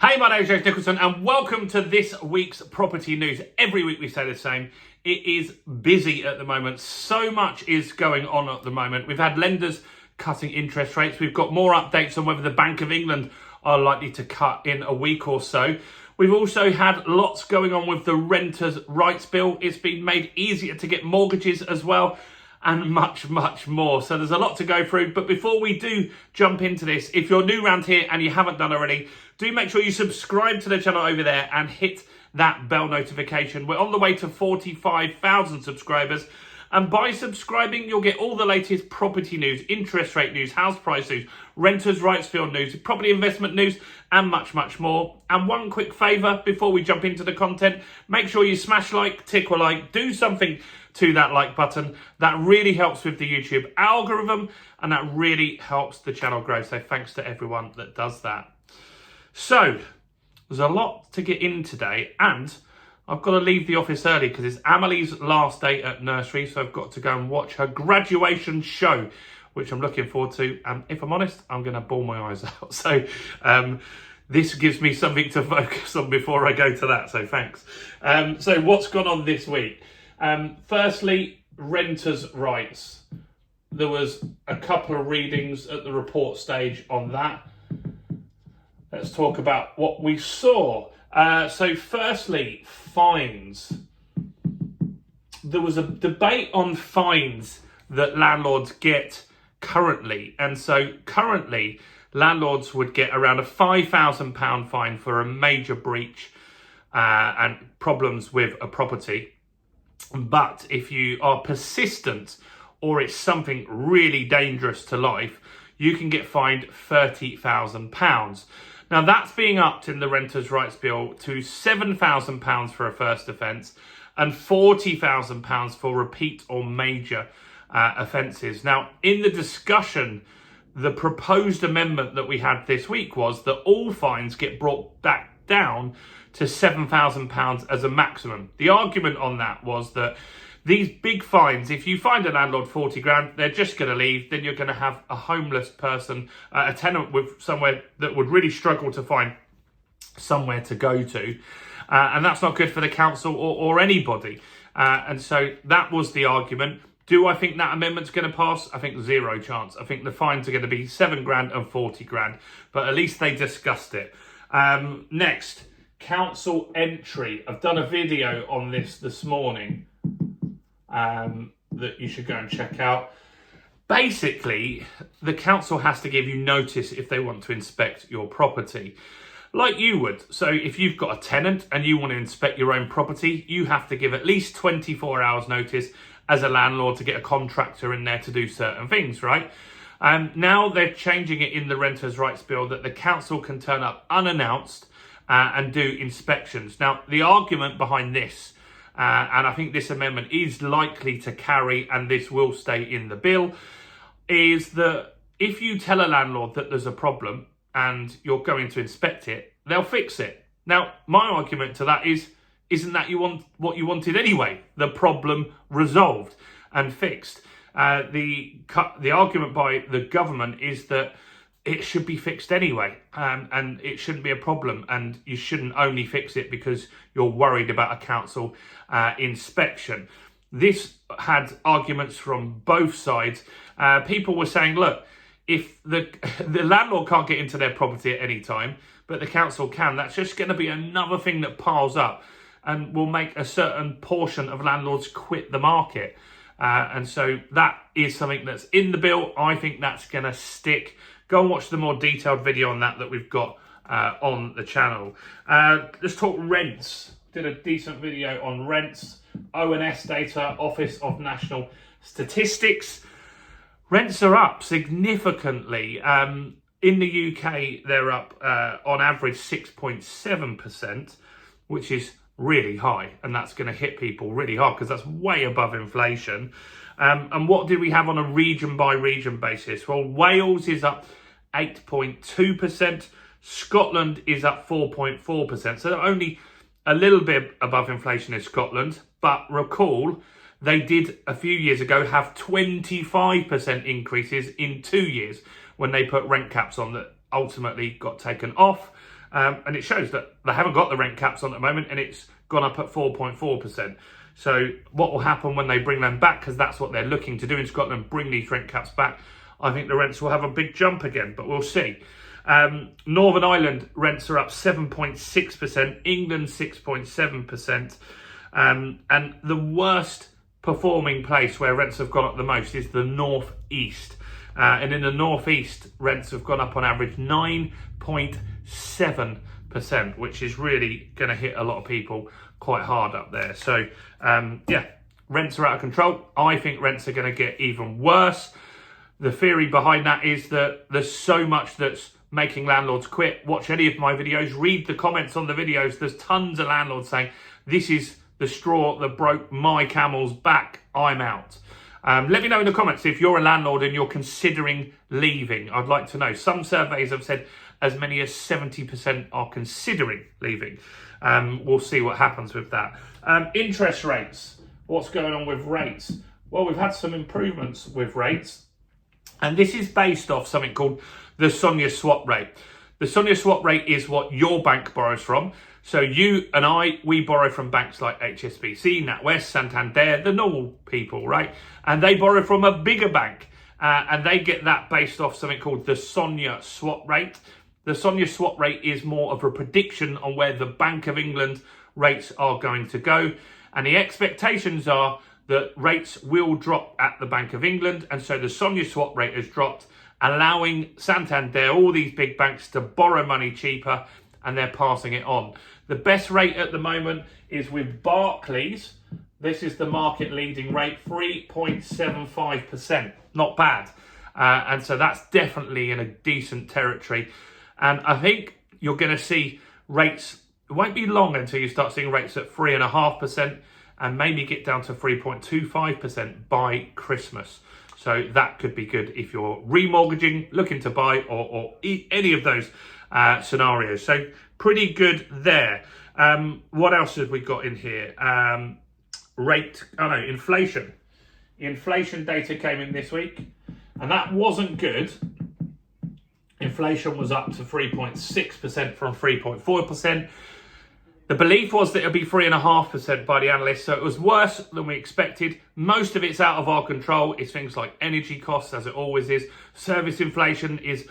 Hey, my name is James Nicholson and welcome to this week's property news. Every week we say the same. It is busy at the moment. So much is going on at the moment. We've had lenders cutting interest rates. We've got more updates on whether the Bank of England are likely to cut in a week or so. We've also had lots going on with the Renters' Rights Bill. It's been made easier to get mortgages as well, and much more. So there's a lot to go through. But before we do jump into this, if you're new around here and you haven't done already, do make sure you subscribe to the channel over there and hit that bell notification. We're on the way to 45,000 subscribers. And by subscribing, you'll get all the latest property news, interest rate news, house price news, renters' rights bill news, property investment news, and much more. And one quick favour before we jump into the content, make sure you smash like, tick or like, do something to that like button. That really helps with the YouTube algorithm and that really helps the channel grow. So thanks to everyone that does that. So there's a lot to get in today and I've got to leave the office early because it's Amelie's last day at nursery. So I've got to go and watch her graduation show, which I'm looking forward to. And if I'm honest, I'm going to bawl my eyes out. So this gives me something to focus on before I go to that. So thanks. So what's gone on this week? Firstly, renters' rights. There was a couple of readings at the report stage on that. Let's talk about what we saw. So firstly, fines. There was a debate on fines that landlords get currently. And so currently, landlords would get around a £5,000 fine for a major breach and problems with a property. But if you are persistent or it's something really dangerous to life, you can get fined £30,000. Now that's being upped in the Renters' Rights Bill to £7,000 for a first offence and £40,000 for repeat or major offences. Now in the discussion, the proposed amendment that we had this week was that all fines get brought back down to £7,000 as a maximum. The argument on that was that these big fines, if you find a landlord 40 grand, they're just going to leave. Then you're going to have a homeless person, a tenant with somewhere that would really struggle to find somewhere to go to. And that's not good for the council or anybody. And so that was the argument. Do I think that amendment's going to pass? I think zero chance. I think the fines are going to be 7 grand and 40 grand. But at least they discussed it. Next, council entry. I've done a video on this morning. That you should go and check out. Basically, the council has to give you notice if they want to inspect your property, like you would. So if you've got a tenant and you want to inspect your own property, you have to give at least 24 hours notice as a landlord to get a contractor in there to do certain things, right? Now they're changing it in the Renters' Rights Bill that the council can turn up unannounced and do inspections. Now, the argument behind this, and I think this amendment is likely to carry, and this will stay in the bill, is that if you tell a landlord that there's a problem and you're going to inspect it, they'll fix it. Now, my argument to that is, isn't that what you wanted anyway? The problem resolved and fixed. The argument by the government is that it should be fixed anyway, and it shouldn't be a problem, and you shouldn't only fix it because you're worried about a council inspection. This had arguments from both sides. People were saying, look, if the landlord can't get into their property at any time, but the council can, that's just going to be another thing that piles up and will make a certain portion of landlords quit the market. And so that is something that's in the bill. I think that's going to stick. Go and watch the more detailed video on that we've got on the channel. Let's talk rents. Did a decent video on rents. ONS data, Office of National Statistics. Rents are up significantly. In the UK, they're up on average 6.7%, which is really high. And that's going to hit people really hard because that's way above inflation. And what did we have on a region by region basis? Well, Wales is up 8.2%. Scotland is up 4.4%. So they're only a little bit above inflation in Scotland. But recall, they did a few years ago have 25% increases in 2 years when they put rent caps on that ultimately got taken off. And it shows that they haven't got the rent caps on at the moment, and it's gone up at 4.4%. So what will happen when they bring them back, because that's what they're looking to do in Scotland, bring these rent caps back, I think the rents will have a big jump again, but we'll see. Northern Ireland rents are up 7.6%, England 6.7%, and the worst performing place where rents have gone up the most is the North East. And in the North East, rents have gone up on average 9.7%, which is really going to hit a lot of people quite hard up there. So, yeah, rents are out of control. I think rents are going to get even worse. The theory behind that is that there's so much that's making landlords quit. Watch any of my videos, read the comments on the videos. There's tons of landlords saying, this is the straw that broke my camel's back, I'm out. Let me know in the comments if you're a landlord and you're considering leaving. I'd like to know. Some surveys have said as many as 70% are considering leaving. We'll see what happens with that. Interest rates. What's going on with rates? Well, we've had some improvements with rates. And this is based off something called the SONIA swap rate. The SONIA swap rate is what your bank borrows from. So you and I, we borrow from banks like HSBC, NatWest, Santander, the normal people, right? And they borrow from a bigger bank. And they get that based off something called the SONIA swap rate. The SONIA swap rate is more of a prediction on where the Bank of England rates are going to go. And the expectations are that rates will drop at the Bank of England. And so the SONIA swap rate has dropped, allowing Santander, all these big banks, to borrow money cheaper, and they're passing it on. The best rate at the moment is with Barclays. This is the market leading rate, 3.75%. Not bad. And so that's definitely in a decent territory. And I think you're going to see rates, it won't be long until you start seeing rates at 3.5% and maybe get down to 3.25% by Christmas. So that could be good if you're remortgaging, looking to buy, or any of those scenarios. So pretty good there. What else have we got in here? Inflation. Inflation data came in this week, and that wasn't good. Inflation was up to 3.6% from 3.4%. The belief was that it'll be 3.5% by the analysts, so it was worse than we expected. Most of it's out of our control. It's things like energy costs, as it always is. Service inflation is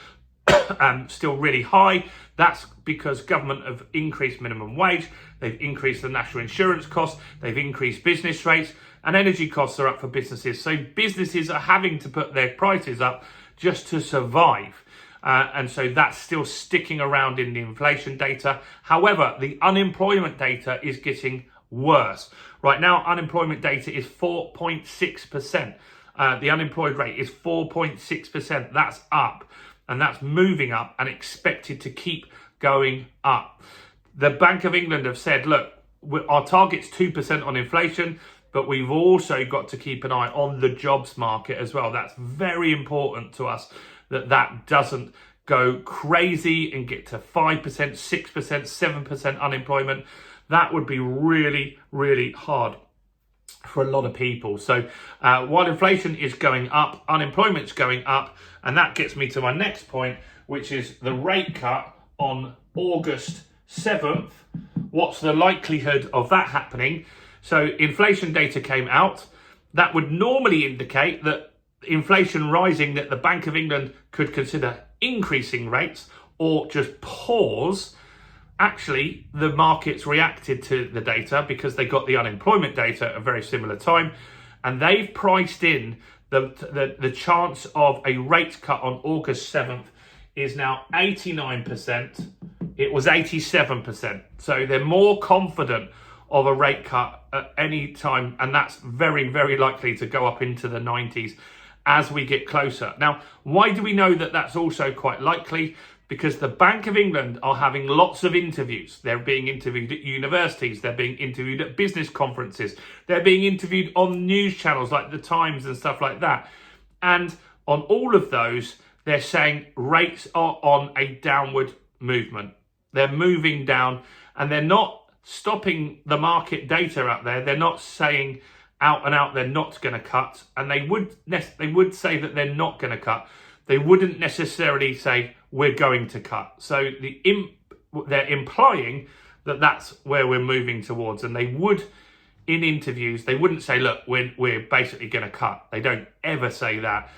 still really high. That's because government have increased minimum wage, they've increased the national insurance costs, they've increased business rates, and energy costs are up for businesses. So businesses are having to put their prices up just to survive. And so that's still sticking around in the inflation data. However, the unemployment data is getting worse. Right now, unemployment data is 4.6%. The unemployed rate is 4.6%. That's up, and that's moving up and expected to keep going up. The Bank of England have said, look, our target's 2% on inflation, but we've also got to keep an eye on the jobs market as well. That's very important to us, that doesn't go crazy and get to 5%, 6%, 7% unemployment. That would be really, really hard for a lot of people. So while inflation is going up, unemployment's going up, and that gets me to my next point, which is the rate cut on August 7th. What's the likelihood of that happening? So inflation data came out. That would normally indicate that inflation rising, that the Bank of England could consider increasing rates or just pause. Actually, the markets reacted to the data because they got the unemployment data at a very similar time, and they've priced in the chance of a rate cut on August 7th is now 89%. It was 87%. So they're more confident of a rate cut at any time, and that's very, very likely to go up into the 90s as we get closer. Now, why do we know that that's also quite likely? Because the Bank of England are having lots of interviews. They're being interviewed at universities. They're being interviewed at business conferences. They're being interviewed on news channels like The Times and stuff like that. And on all of those, they're saying rates are on a downward movement. They're moving down, and they're not stopping the market data out there. They're not saying out and out they're not going to cut, and they would say that they're not going to cut. They wouldn't necessarily say we're going to cut. So the they're implying that that's where we're moving towards. And they would, in interviews, they wouldn't say, look, we're basically going to cut. They don't ever say that,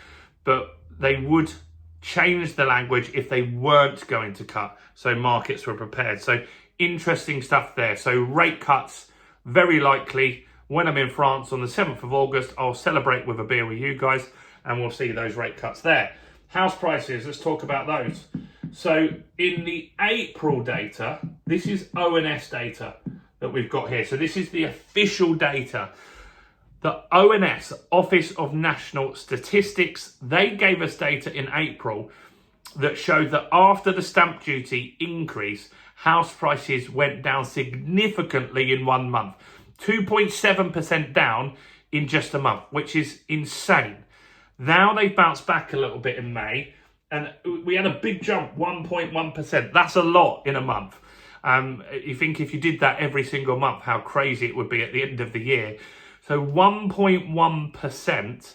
but they would change the language if they weren't going to cut, so markets were prepared. So interesting stuff there. So rate cuts, very likely. When I'm in France on the 7th of August, I'll celebrate with a beer with you guys, and we'll see those rate cuts there. House prices, let's talk about those. So in the April data, this is ONS data that we've got here. So this is the official data. The ONS, Office of National Statistics, they gave us data in April that showed that after the stamp duty increase, house prices went down significantly in 1 month. 2.7% down in just a month, which is insane. Now they've bounced back a little bit in May, and we had a big jump, 1.1%. That's a lot in a month. You think if you did that every single month, how crazy it would be at the end of the year. So 1.1%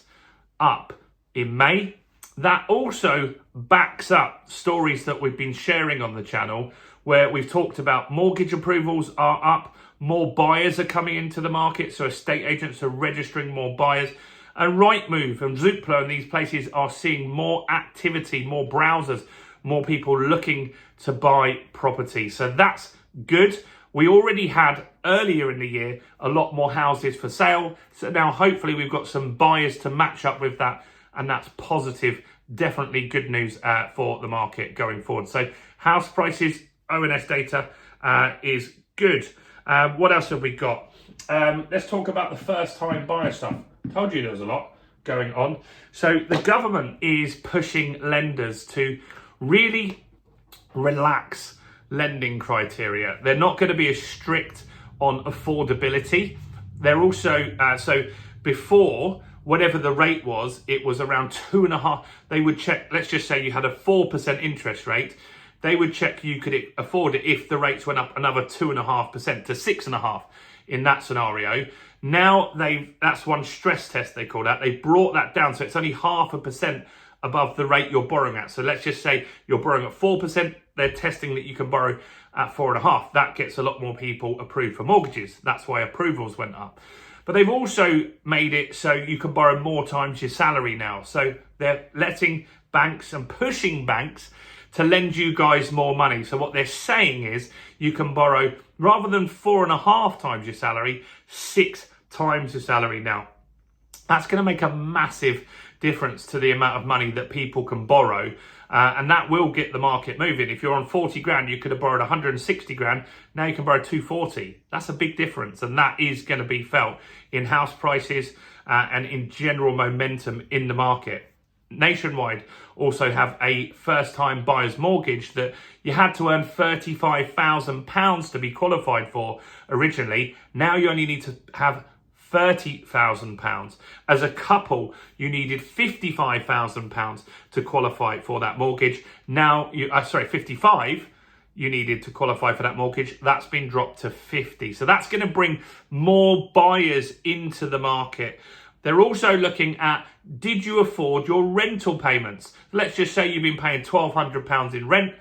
up in May. That also backs up stories that we've been sharing on the channel, where we've talked about mortgage approvals are up, more buyers are coming into the market, so estate agents are registering more buyers. And Rightmove and Zoopla and these places are seeing more activity, more browsers, more people looking to buy property. So that's good. We already had earlier in the year a lot more houses for sale. So now hopefully we've got some buyers to match up with that. And that's positive, definitely good news for the market going forward. So house prices, ONS data is good. What else have we got? Let's talk about the first time buyer stuff. Told you there was a lot going on. So the government is pushing lenders to really relax lending criteria. They're not going to be as strict on affordability. They're also, so before, whatever the rate was, it was around 2.5%. They would check, let's just say you had a 4% interest rate. They would check you could afford it if the rates went up another 2.5% to 6.5% in that scenario. Now that's one stress test they call that. They brought that down, so it's only 0.5% above the rate you're borrowing at. So let's just say you're borrowing at 4%. They're testing that you can borrow at 4.5%. That gets a lot more people approved for mortgages. That's why approvals went up. But they've also made it so you can borrow more times your salary now. So they're letting banks and pushing banks to lend you guys more money. So what they're saying is you can borrow, rather than 4.5 times your salary, 6 times your salary now. That's going to make a massive difference to the amount of money that people can borrow. And that will get the market moving. If you're on 40 grand, you could have borrowed 160 grand. Now you can borrow 240. That's a big difference. And that is going to be felt in house prices and in general momentum in the market. Nationwide also have a first-time buyer's mortgage that you had to earn £35,000 to be qualified for originally. Now you only need to have £30,000. As a couple, you needed £55,000 to qualify for that mortgage. Now, 55 you needed to qualify for that mortgage. That's been dropped to 50. So that's going to bring more buyers into the market. They're also looking at, did you afford your rental payments? Let's just say you've been paying £1,200 in rent.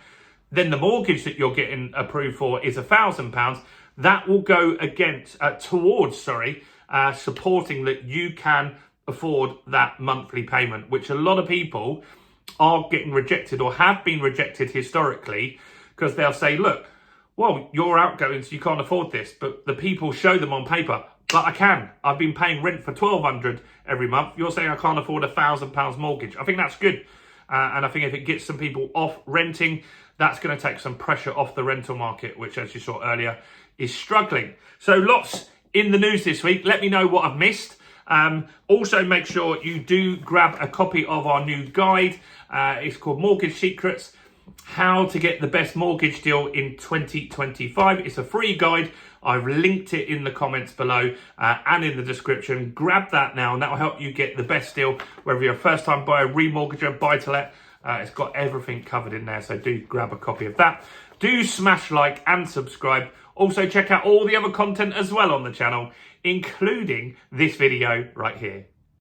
Then the mortgage that you're getting approved for is £1,000. That will go towards supporting that you can afford that monthly payment, which a lot of people are getting rejected or have been rejected historically, because they'll say, look, well, you're outgoing, so you can't afford this. But the people show them on paper, but I can. I've been paying rent for $1,200 every month. You're saying I can't afford £1,000 mortgage. I think that's good. And I think if it gets some people off renting, that's going to take some pressure off the rental market, which, as you saw earlier, is struggling. So lots in the news this week. Let me know what I've missed. Also, make sure you do grab a copy of our new guide. It's called Mortgage Secrets, How to Get the Best Mortgage Deal in 2025. It's a free guide. I've linked it in the comments below and in the description. Grab that now, and that will help you get the best deal, whether you're a first-time buyer, remortgager, buy-to-let. It's got everything covered in there, so do grab a copy of that. Do smash like and subscribe. Also, check out all the other content as well on the channel, including this video right here.